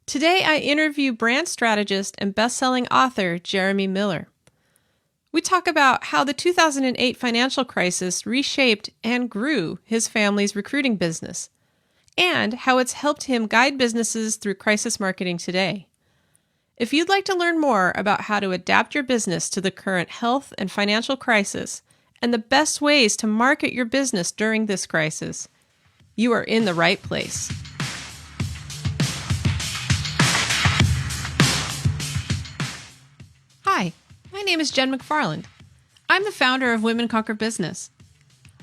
Today, I interview brand strategist and bestselling author Jeremy Miller. We talk about how the 2008 financial crisis reshaped and grew his family's recruiting business, and how it's helped him guide businesses through crisis marketing today. If you'd like to learn more about how to adapt your business to the current health and financial crisis, and the best ways to market your business during this crisis, you are in the right place. Hi, my name is Jen McFarland. I'm the founder of Women Conquer Business.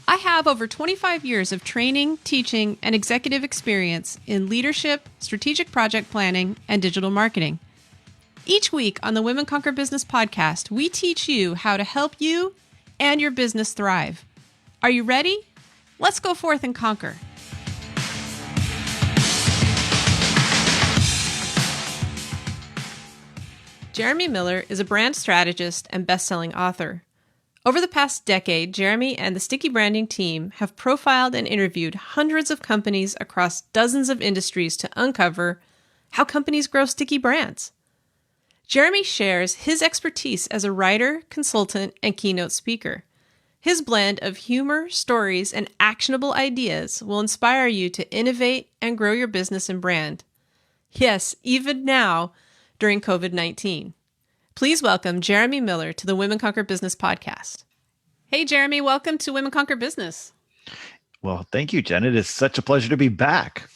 I have over 25 years of training, teaching, and executive experience in leadership, strategic project planning, and digital marketing. Each week on the Women Conquer Business podcast, we teach you how to help you and your business thrive. Are you ready? Let's go forth and conquer. Jeremy Miller is a brand strategist and best-selling author. Over the past decade, Jeremy and the Sticky Branding team have profiled and interviewed hundreds of companies across dozens of industries to uncover how companies grow sticky brands. Jeremy shares his expertise as a writer, consultant, and keynote speaker. His blend of humor, stories, and actionable ideas will inspire you to innovate and grow your business and brand. Yes, even now, during COVID-19. Please welcome Jeremy Miller to the Women Conquer Business podcast. Hey, Jeremy, welcome to Women Conquer Business. Well, thank you, Jen. It is such a pleasure to be back.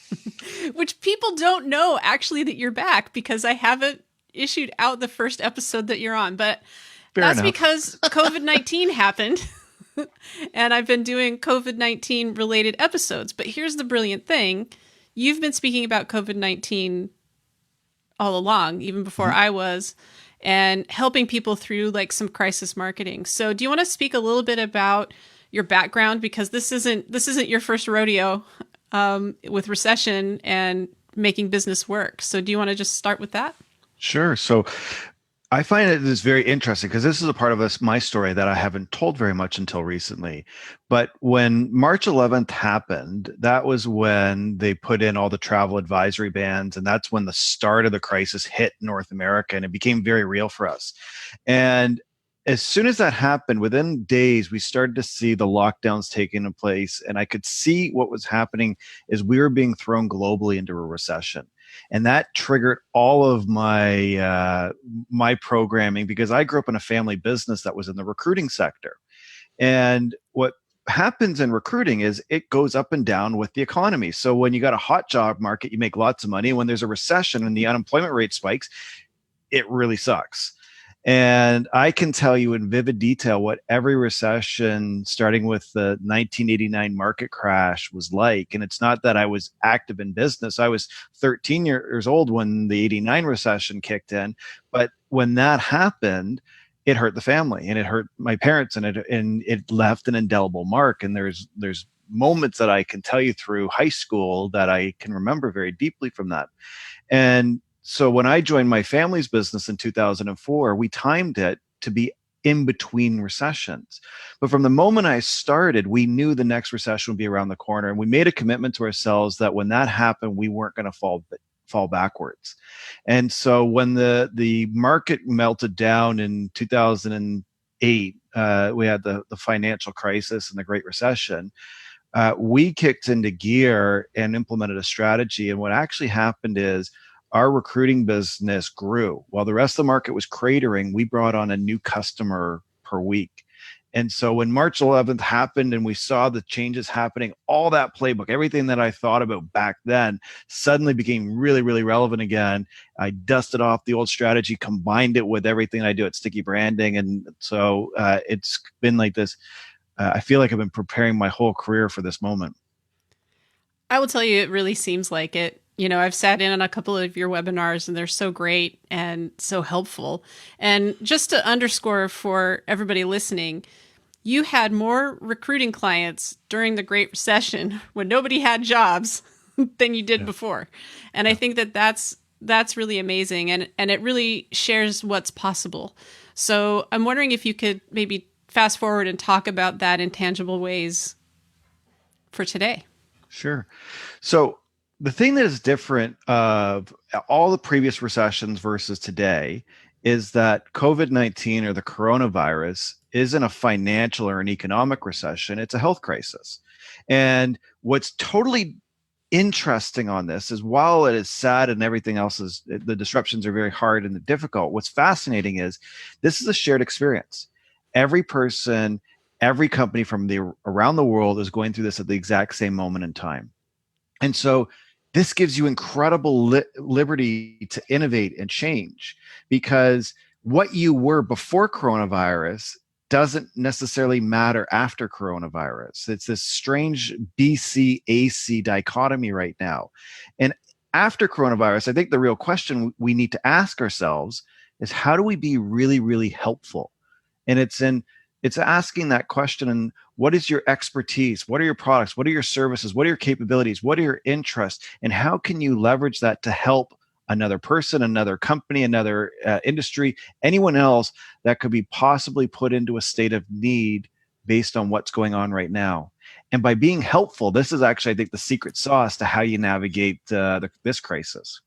Which people don't know actually that you're back because I haven't issued out the first episode that you're on, but that's because COVID-19 happened and I've been doing COVID-19 related episodes. But here's the brilliant thing. You've been speaking about COVID-19 all along, even before I was, and helping people through like some crisis marketing. So do you want to speak a little bit about your background? Because this isn't your first rodeo with recession and making business work. So do you want to just start with that? Sure. So I find it is very interesting because this is a part of my story that I haven't told very much until recently. But when March 11th happened, that was when they put in all the travel advisory bans. And that's when the start of the crisis hit North America and it became very real for us. And as soon as that happened, within days, we started to see the lockdowns taking place. And I could see what was happening is we were being thrown globally into a recession. And that triggered all of my my programming because I grew up in a family business that was in the recruiting sector. And what happens in recruiting is it goes up and down with the economy. So when you got a hot job market, you make lots of money. When there's a recession and the unemployment rate spikes, it really sucks. And I can tell you in vivid detail what every recession, starting with the 1989 market crash, was like. And it's not that I was active in business. I was 13 years old when the 89 recession kicked in. But when that happened, it hurt the family and it hurt my parents and it left an indelible mark. And there's moments that I can tell you through high school that I can remember very deeply from that. And so when I joined my family's business in 2004, we timed it to be in between recessions. But from the moment I started, we knew the next recession would be around the corner. And we made a commitment to ourselves that when that happened, we weren't going to fall backwards. And so when the market melted down in 2008, we had the financial crisis and the Great Recession. We kicked into gear and implemented a strategy. And what actually happened is our recruiting business grew. While the rest of the market was cratering, we brought on a new customer per week. And so when March 11th happened and we saw the changes happening, all that playbook, everything that I thought about back then suddenly became really, really relevant again. I dusted off the old strategy, combined it with everything I do at Sticky Branding. And so it's been like this. I feel like I've been preparing my whole career for this moment. I will tell you, it really seems like it. You know, I've sat in on a couple of your webinars and they're so great and so helpful. And just to underscore for everybody listening, you had more recruiting clients during the Great Recession when nobody had jobs than you did before. And I think that's really amazing. And it really shares what's possible. So I'm wondering if you could maybe fast forward and talk about that in tangible ways for today. Sure. So The thing that is different of all the previous recessions versus today is that COVID-19 or the coronavirus isn't a financial or an economic recession, it's a health crisis. And what's totally interesting on this is while it is sad and everything else is the disruptions are very hard and difficult, what's fascinating is this is a shared experience. Every person, every company from the around the world is going through this at the exact same moment in time. And so this gives you incredible liberty to innovate and change because what you were before coronavirus doesn't necessarily matter after coronavirus. It's this strange BC AC dichotomy right now. And after coronavirus, I think the real question we need to ask ourselves is how do we be really, really helpful? And it's asking that question and what is your expertise? What are your products? What are your services? What are your capabilities? What are your interests? And how can you leverage that to help another person, another company, another industry, anyone else that could be possibly put into a state of need based on what's going on right now? And by being helpful, this is actually, I think, the secret sauce to how you navigate this crisis.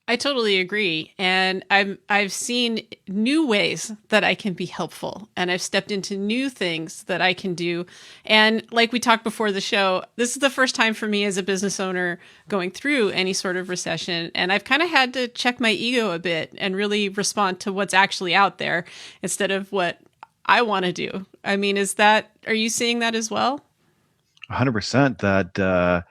I totally agree. And I've seen new ways that I can be helpful, and I've stepped into new things that I can do. And like we talked before the show, this is the first time for me as a business owner going through any sort of recession, and I've kind of had to check my ego a bit and really respond to what's actually out there instead of what I want to do. I mean, are you seeing that as well? 100% that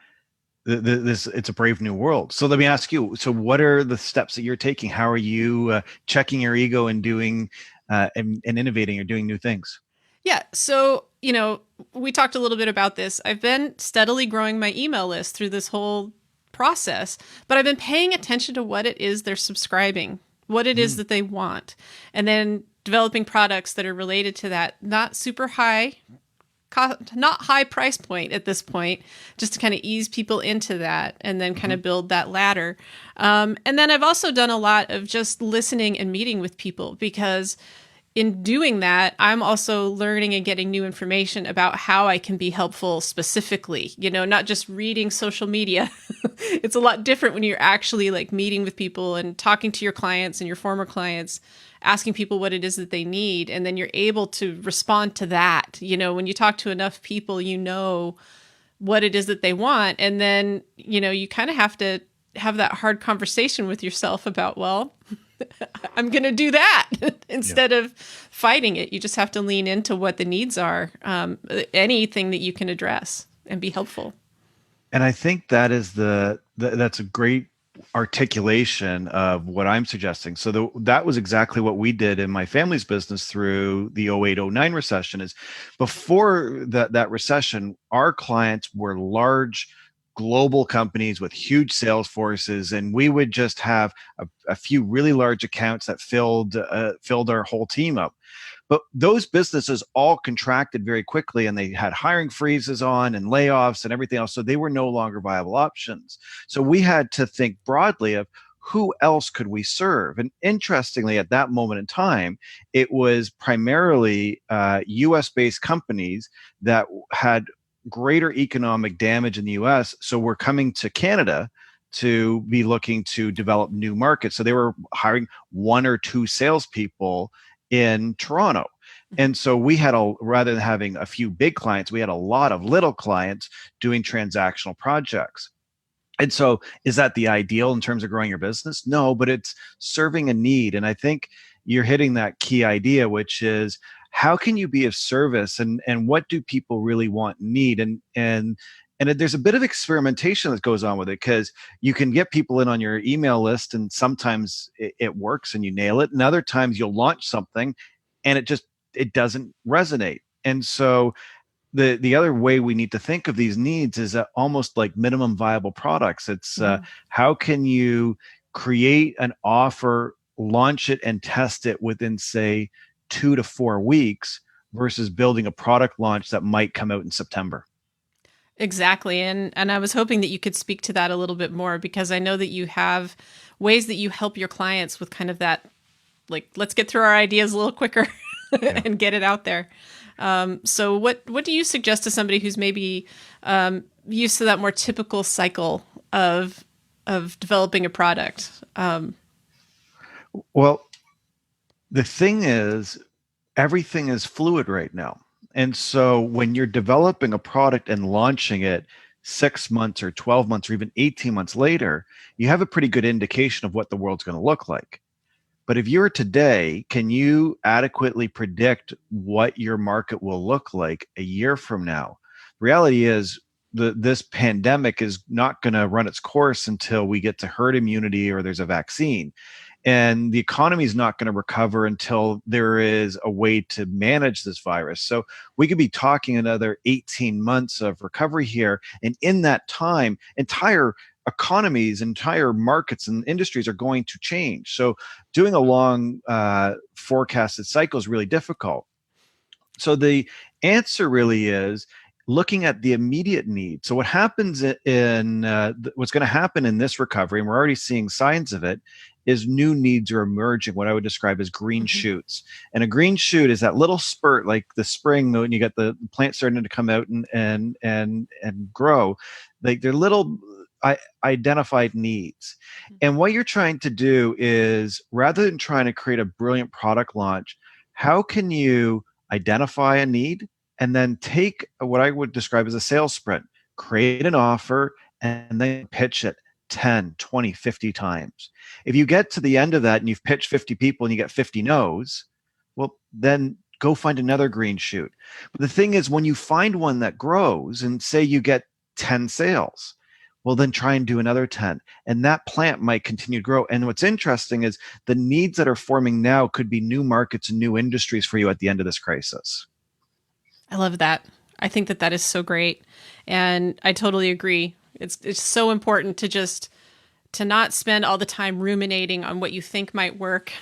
this it's a brave new world. So let me ask you, so what are the steps that you're taking? How are you checking your ego and doing and innovating or doing new things? Yeah. So, we talked a little bit about this. I've been steadily growing my email list through this whole process, but I've been paying attention to what it is they're subscribing, what it is Mm. that they want, and then developing products that are related to that, not super high not high price point at this point, just to kind of ease people into that and then kind Mhm. of build that ladder. And then I've also done a lot of just listening and meeting with people because in doing that, I'm also learning and getting new information about how I can be helpful specifically, not just reading social media. It's a lot different when you're actually like meeting with people and talking to your clients and your former clients, asking people what it is that they need. And then you're able to respond to that. When you talk to enough people, what it is that they want. And then, you kind of have to have that hard conversation with yourself about, well, I'm going to do that Yeah. instead of fighting it. You just have to lean into what the needs are, anything that you can address and be helpful. And I think that is that's a great articulation of what I'm suggesting. So that was exactly what we did in my family's business through the 0809 recession is before that recession, our clients were large global companies with huge sales forces, and we would just have a few really large accounts that filled our whole team up. But those businesses all contracted very quickly and they had hiring freezes on and layoffs and everything else. So they were no longer viable options. So we had to think broadly of who else could we serve? And interestingly, at that moment in time, it was primarily US based companies that had greater economic damage in the US. So we're coming to Canada to be looking to develop new markets. So they were hiring one or two salespeople in Toronto. And so we had rather than having a few big clients, we had a lot of little clients doing transactional projects. And so is that the ideal in terms of growing your business? No, but it's serving a need. And I think you're hitting that key idea, which is how can you be of service and what do people really want and need? And there's a bit of experimentation that goes on with it because you can get people in on your email list and sometimes it works and you nail it. And other times you'll launch something and it doesn't resonate. And so the other way we need to think of these needs is almost like minimum viable products. It's Mhm. how can you create an offer, launch it, and test it within say 2 to 4 weeks versus building a product launch that might come out in September. Exactly. And I was hoping that you could speak to that a little bit more because I know that you have ways that you help your clients with kind of that, like, let's get through our ideas a little quicker. Yeah. and get it out there. So what do you suggest to somebody who's maybe used to that more typical cycle of developing a product? Well, the thing is, everything is fluid right now. And so when you're developing a product and launching it 6 months or 12 months or even 18 months later, you have a pretty good indication of what the world's going to look like. But if you're today, can you adequately predict what your market will look like a year from now? The reality is, this pandemic is not going to run its course until we get to herd immunity or there's a vaccine. And the economy is not going to recover until there is a way to manage this virus. So we could be talking another 18 months of recovery here. And in that time, entire economies, entire markets and industries are going to change. So doing a long forecasted cycle is really difficult. So the answer really is looking at the immediate need. So what happens in what's going to happen in this recovery, and we're already seeing signs of it, is new needs are emerging, what I would describe as green Mhm. shoots. And a green shoot is that little spurt, like the spring when you get the plant starting to come out and grow. Like they're little identified needs. And what you're trying to do is, rather than trying to create a brilliant product launch, how can you identify a need and then take what I would describe as a sales sprint, create an offer, and then pitch it 10, 20, 50 times. If you get to the end of that and you've pitched 50 people and you get 50 no's, well, then go find another green shoot. But the thing is, when you find one that grows and say you get 10 sales, well, then try and do another 10. And that plant might continue to grow. And what's interesting is the needs that are forming now could be new markets and new industries for you at the end of this crisis. I love that. I think that is so great, and I totally agree. It's so important to just to not spend all the time ruminating on what you think might work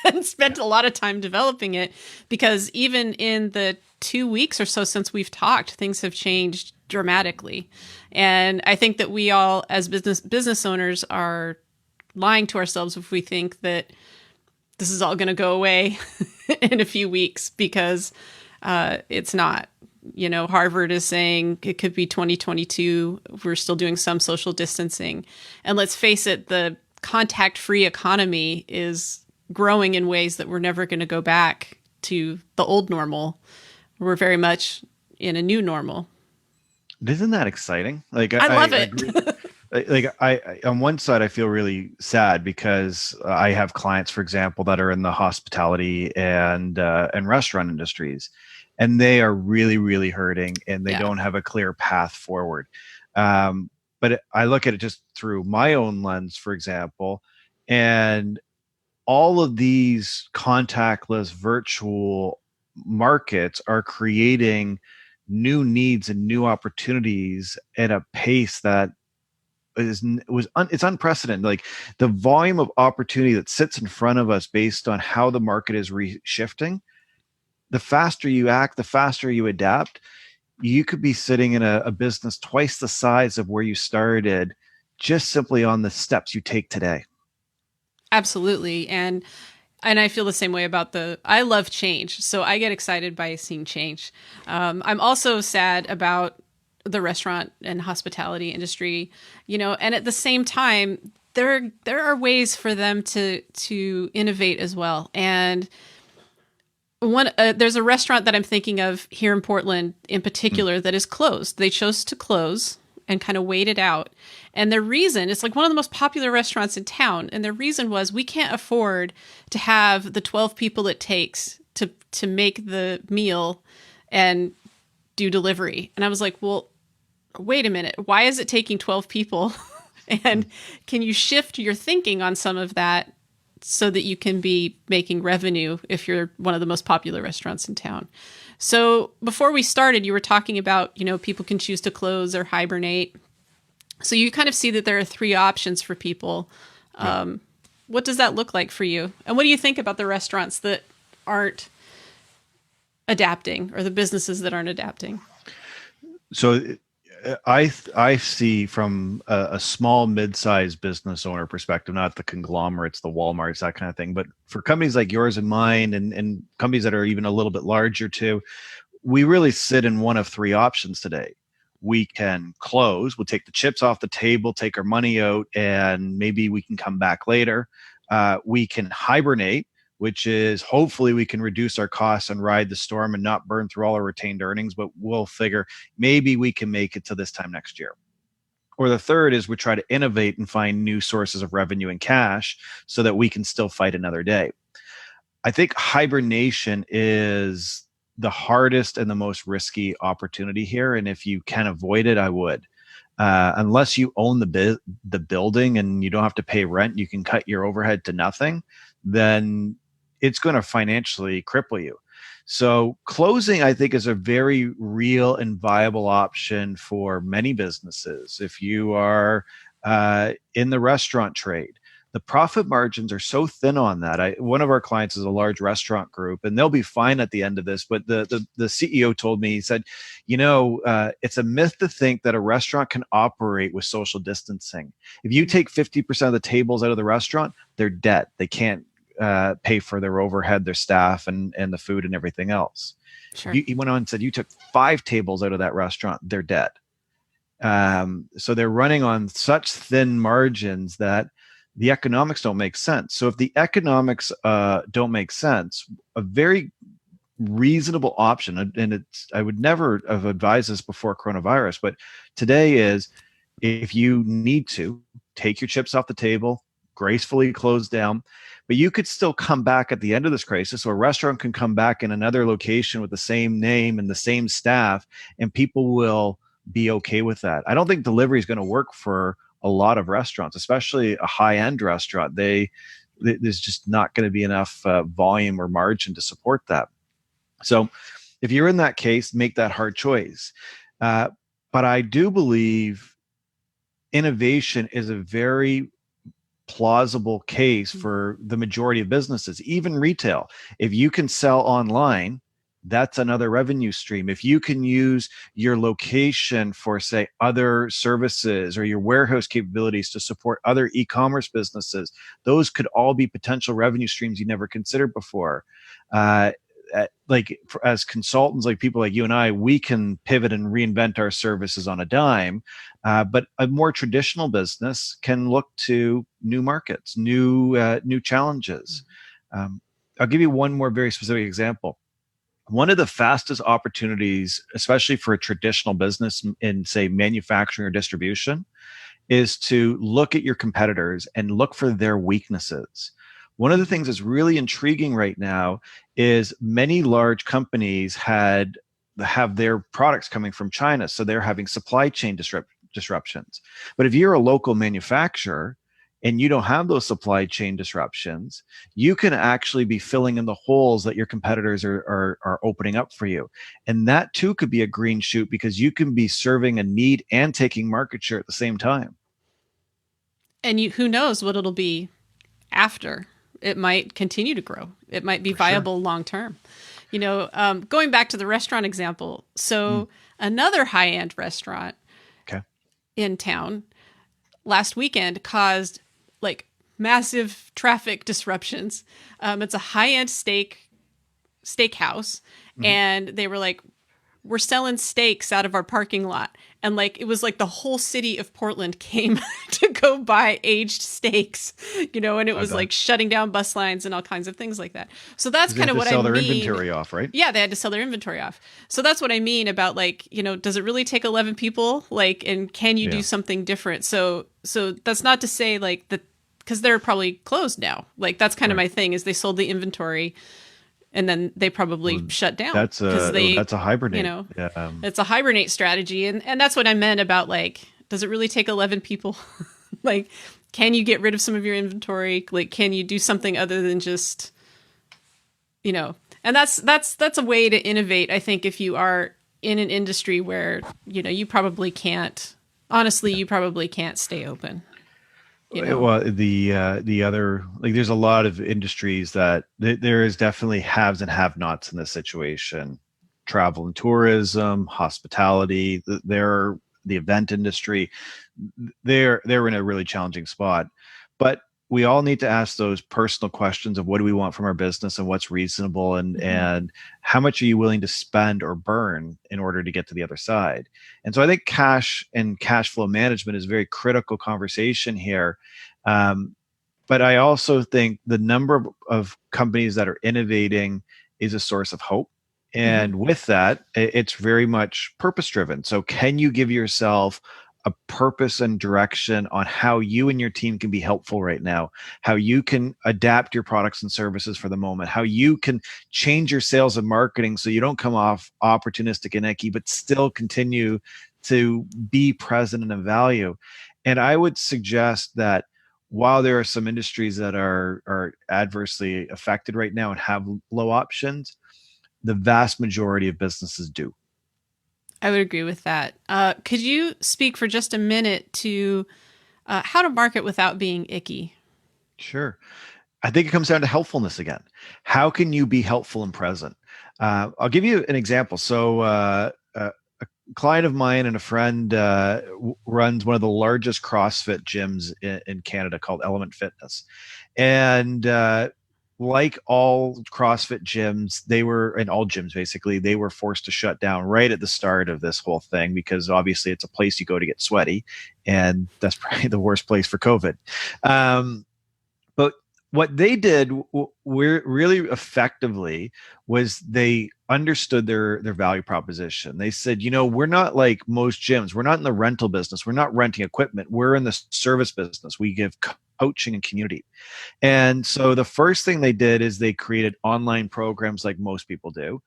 and spend a lot of time developing it, because even in the 2 weeks or so since we've talked, things have changed dramatically. And I think that we all as business owners are lying to ourselves if we think that this is all going to go away in a few weeks, because it's not. You know, Harvard is saying it could be 2022. We're still doing some social distancing. And let's face it, the contact-free economy is growing in ways that we're never going to go back to the old normal. We're very much in a new normal. Isn't that exciting? Like I I love it. agree. Like I on one side I feel really sad because I have clients, for example, that are in the hospitality and restaurant industries, and they are really hurting, and they Yeah, don't have a clear path forward. But I look at it just through my own lens, for example, and all of these contactless virtual markets are creating new needs and new opportunities at a pace that it's unprecedented. Like the volume of opportunity that sits in front of us based on how the market is reshifting, the faster you act, the faster you adapt. You could be sitting in a business twice the size of where you started, just simply on the steps you take today. absolutely. And I feel the same way about I love change. So I get excited by seeing change. I'm also sad about the restaurant and hospitality industry, and at the same time, there are ways for them to innovate as well. And there's a restaurant that I'm thinking of here in Portland in Mm. particular that is closed. They chose to close and kind of wait it out. And their reason, it's like one of the most popular restaurants in town. And their reason was, we can't afford to have the 12 people it takes to make the meal and do delivery. And I was like, well, wait a minute. Why is it taking 12 people? And can you shift your thinking on some of that so that you can be making revenue if you're one of the most popular restaurants in town? So before we started, you were talking about, people can choose to close or hibernate. So you kind of see that there are three options for people. Yeah. What does that look like for you? And what do you think about the restaurants that aren't adapting, or the businesses that aren't adapting? So I see from a small mid-sized business owner perspective, not the conglomerates, the Walmarts, that kind of thing, but for companies like yours and mine, and companies that are even a little bit larger too, we really sit in one of three options today. We can close, we'll take the chips off the table, take our money out, and maybe we can come back later. We can hibernate, which is hopefully we can reduce our costs and ride the storm and not burn through all our retained earnings, but we'll figure maybe we can make it to this time next year. Or the third is we try to innovate and find new sources of revenue and cash so that we can still fight another day. I think hibernation is the hardest and the most risky opportunity here. And if you can avoid it, I would. Unless you own the building and you don't have to pay rent, you can cut your overhead to nothing, then it's going to financially cripple you. So closing, I think, is a very real and viable option for many businesses. If you are in the restaurant trade, the profit margins are so thin on that. One of our clients is a large restaurant group, and they'll be fine at the end of this. But the CEO told me, he said, it's a myth to think that a restaurant can operate with social distancing. If you take 50% of the tables out of the restaurant, they're dead. They can't pay for their overhead, their staff, and the food and everything else. Sure. He went on and said, you took 5 tables out of that restaurant, they're dead. So they're running on such thin margins that the economics don't make sense. So if the economics don't make sense, a very reasonable option, and I would never have advised this before coronavirus, but today is, if you need to, take your chips off the table, gracefully close down, but you could still come back at the end of this crisis. So a restaurant can come back in another location with the same name and the same staff, and people will be okay with that. I don't think delivery is going to work for a lot of restaurants, especially a high-end restaurant. There's just not going to be enough volume or margin to support that. So if you're in that case, make that hard choice. But I do believe innovation is a very plausible case for the majority of businesses, even retail. If you can sell online, that's another revenue stream. If you can use your location for, say, other services, or your warehouse capabilities to support other e-commerce businesses, those could all be potential revenue streams you never considered before. As consultants, like people like you and I, we can pivot and reinvent our services on a dime. But a more traditional business can look to new markets, new challenges. I'll give you one more very specific example. One of the fastest opportunities, especially for a traditional business in, say, manufacturing or distribution, is to look at your competitors and look for their weaknesses. One of the things that's really intriguing right now is many large companies have their products coming from China, so they're having supply chain disruptions. But if you're a local manufacturer and you don't have those supply chain disruptions, you can actually be filling in the holes that your competitors are opening up for you. And that too could be a green shoot, because you can be serving a need and taking market share at the same time. And who knows what it'll be after. It might continue to grow. It might be viable long term. Going back to the restaurant example. So another high-end restaurant in town last weekend caused massive traffic disruptions. It's a high-end steakhouse, and they were like, we're selling steaks out of our parking lot. And it was like the whole city of Portland came to go buy aged steaks, and it was like shutting down bus lines and all kinds of things like that. So that's kind of what I mean. Sell their inventory off, right? Yeah, they had to sell their inventory off. So that's what I mean about does it really take 11 people? And can you do something different? So that's not to say that, because they're probably closed now. That's kind of my thing, is they sold the inventory and then they probably shut down. That's a hibernate. It's a hibernate strategy. And that's what I meant about does it really take 11 people? Can you get rid of some of your inventory? Can you do something other than just, and that's a way to innovate. I think if you are in an industry where, you probably can't stay open. Well, the other, there's a lot of industries that there is definitely haves and have-nots in this situation. Travel and tourism, hospitality. the event industry, they're in a really challenging spot. But we all need to ask those personal questions of what do we want from our business and what's reasonable, and how much are you willing to spend or burn in order to get to the other side. And so I think cash and cash flow management is a very critical conversation here. Um, but I also think the number of companies that are innovating is a source of hope. Mm-hmm. And with that, it's very much purpose driven. So, can you give yourself a purpose and direction on how you and your team can be helpful right now, how you can adapt your products and services for the moment, how you can change your sales and marketing so you don't come off opportunistic and icky, but still continue to be present and of value. And I would suggest that while there are some industries that are adversely affected right now and have low options, the vast majority of businesses do. I would agree with that. Could you speak for just a minute to how to market without being icky? Sure. I think it comes down to helpfulness again. How can you be helpful and present? I'll give you an example. So, a client of mine and a friend runs one of the largest CrossFit gyms in Canada called Element Fitness. And like all CrossFit gyms, they were, and all gyms basically, they were forced to shut down right at the start of this whole thing because obviously it's a place you go to get sweaty. And that's probably the worst place for COVID. Um, but what they did really effectively was they understood their value proposition. They said, we're not like most gyms. We're not in the rental business. We're not renting equipment. We're in the service business. We give coaching and community. And so the first thing they did is they created online programs like most people do,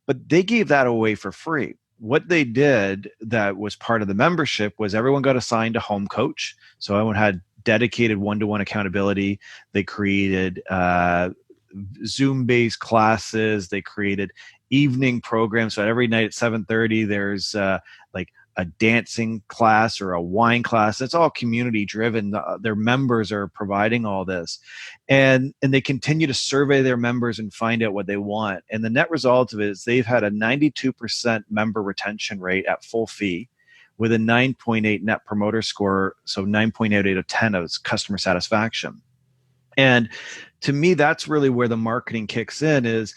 but they gave that away for free. What they did that was part of the membership was everyone got assigned a home coach. So everyone had dedicated one-to-one accountability. They created Zoom-based classes. They created evening programs. So every night at 7:30, there's like a dancing class or a wine class. It's all community driven. Their members are providing all this, and they continue to survey their members and find out what they want. And the net result of it is they've had a 92% member retention rate at full fee, with a 9.8 net promoter score, so 9.8 out of 10 of customer satisfaction. And to me, that's really where the marketing kicks in, is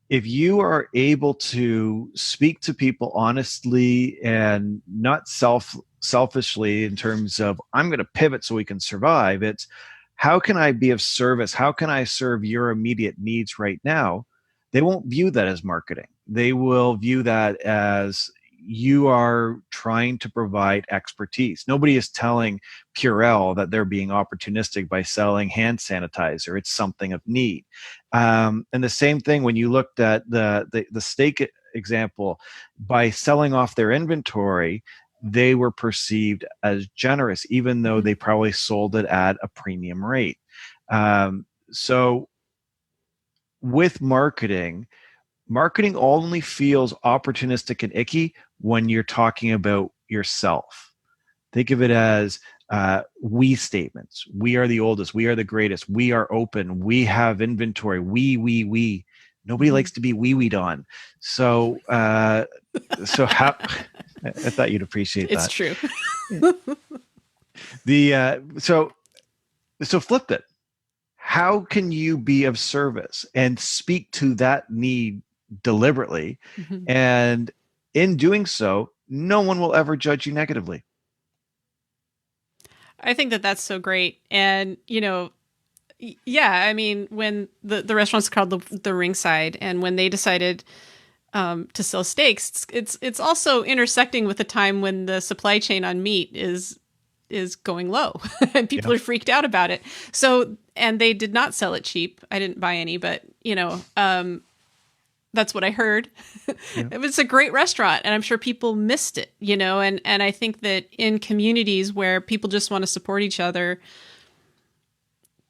if you are able to speak to people honestly and not selfishly in terms of, I'm going to pivot so we can survive. It's, how can I be of service? How can I serve your immediate needs right now? They won't view that as marketing. They will view that as, you are trying to provide expertise. Nobody is telling Purell that they're being opportunistic by selling hand sanitizer. It's something of need. And the same thing when you looked at the steak example, by selling off their inventory, they were perceived as generous, even though they probably sold it at a premium rate. So with marketing only feels opportunistic and icky when you're talking about yourself. Think of it as we statements. We are the oldest. We are the greatest. We are open. We have inventory. We. Nobody likes to be weed on. So, how? I thought you'd appreciate It's that. true. So flip it. How can you be of service and speak to that need deliberately? And in doing so, no one will ever judge you negatively. I think that that's so great. And, yeah, I mean, when the restaurant's called the Ringside, and when they decided to sell steaks, it's also intersecting with the time when the supply chain on meat is going low and people are freaked out about it. So, and they did not sell it cheap. I didn't buy any, but that's what I heard. Yeah. It was a great restaurant, and I'm sure people missed it, and I think that in communities where people just want to support each other,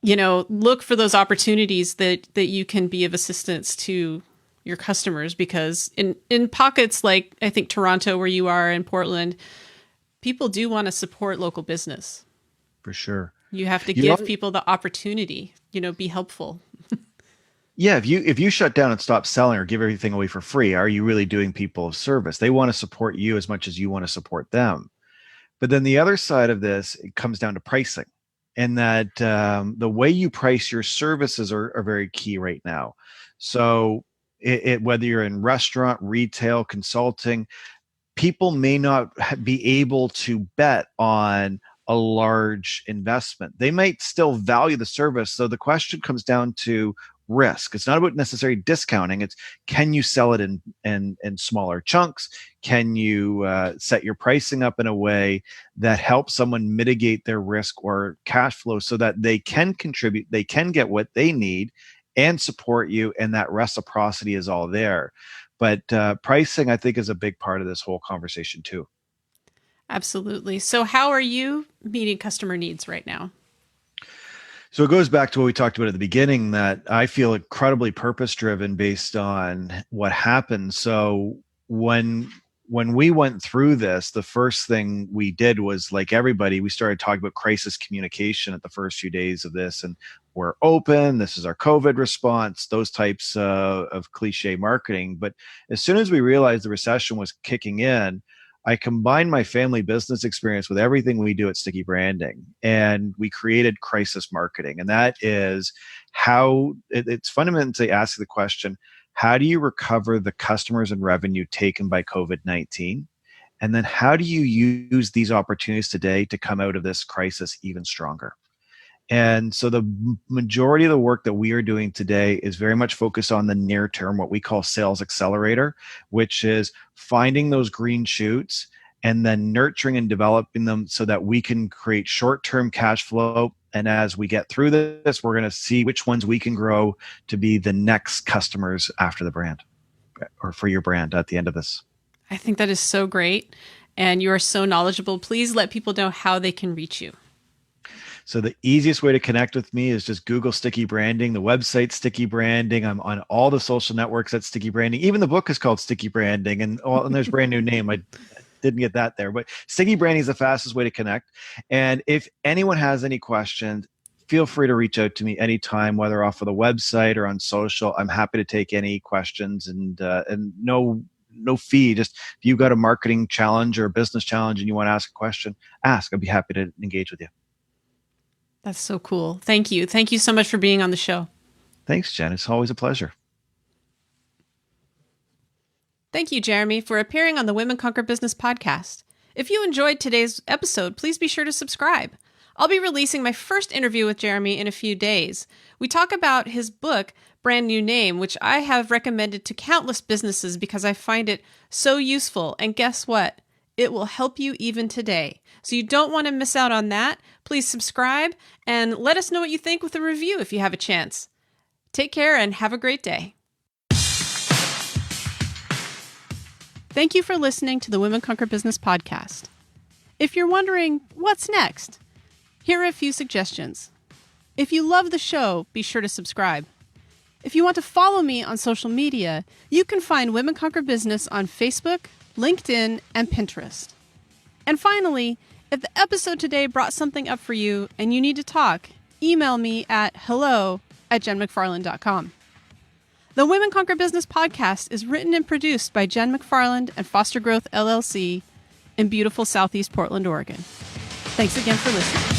look for those opportunities that you can be of assistance to your customers, because in pockets like I think Toronto, where you are, in Portland, people do want to support local business. For sure. You have to give people the opportunity, be helpful. Yeah, if you shut down and stop selling or give everything away for free, are you really doing people a service? They want to support you as much as you want to support them. But then the other side of this, it comes down to pricing, and that the way you price your services are very key right now. So whether you're in restaurant, retail, consulting, people may not be able to bet on a large investment. They might still value the service. So the question comes down to risk. It's not about necessarily discounting. It's, can you sell it in smaller chunks? Can you set your pricing up in a way that helps someone mitigate their risk or cash flow so that they can contribute, they can get what they need and support you, and that reciprocity is all there. But pricing, I think, is a big part of this whole conversation too. Absolutely. So how are you meeting customer needs right now? So it goes back to what we talked about at the beginning, that I feel incredibly purpose driven based on what happened. So when we went through this, the first thing we did was, like everybody, we started talking about crisis communication at the first few days of this. And we're open. This is our COVID response, those types of cliche marketing. But as soon as we realized the recession was kicking in, I combined my family business experience with everything we do at Sticky Branding, and we created crisis marketing. And that is how it's fundamentally asking the question, how do you recover the customers and revenue taken by COVID-19? And then how do you use these opportunities today to come out of this crisis even stronger? And so the majority of the work that we are doing today is very much focused on the near term, what we call sales accelerator, which is finding those green shoots and then nurturing and developing them so that we can create short-term cash flow. And as we get through this, we're going to see which ones we can grow to be the next customers after the brand, or for your brand at the end of this. I think that is so great. And you are so knowledgeable. Please let people know how they can reach you. So the easiest way to connect with me is just Google Sticky Branding, the website Sticky Branding. I'm on all the social networks at Sticky Branding. Even the book is called Sticky Branding, and there's a brand new name. I didn't get that there, but Sticky Branding is the fastest way to connect. And if anyone has any questions, feel free to reach out to me anytime, whether off of the website or on social. I'm happy to take any questions, and no fee. Just if you've got a marketing challenge or a business challenge and you want to ask a question, ask. I'd be happy to engage with you. That's so cool. Thank you. Thank you so much for being on the show. Thanks, Jen. It's always a pleasure. Thank you, Jeremy, for appearing on the Women Conquer Business podcast. If you enjoyed today's episode, please be sure to subscribe. I'll be releasing my first interview with Jeremy in a few days. We talk about his book, Brand New Name, which I have recommended to countless businesses because I find it so useful. And guess what? It will help you even today. So you don't want to miss out on that. Please subscribe and let us know what you think with a review if you have a chance. Take care and have a great day. Thank you for listening to the Women Conquer Business podcast. If you're wondering what's next, here are a few suggestions. If you love the show, be sure to subscribe. If you want to follow me on social media, you can find Women Conquer Business on Facebook, LinkedIn, and Pinterest. And finally, if the episode today brought something up for you and you need to talk, email me at hello@jenmcfarland.com. The Women Conquer Business podcast is written and produced by Jen McFarland and Foster Growth LLC in beautiful Southeast Portland, Oregon. Thanks again for listening.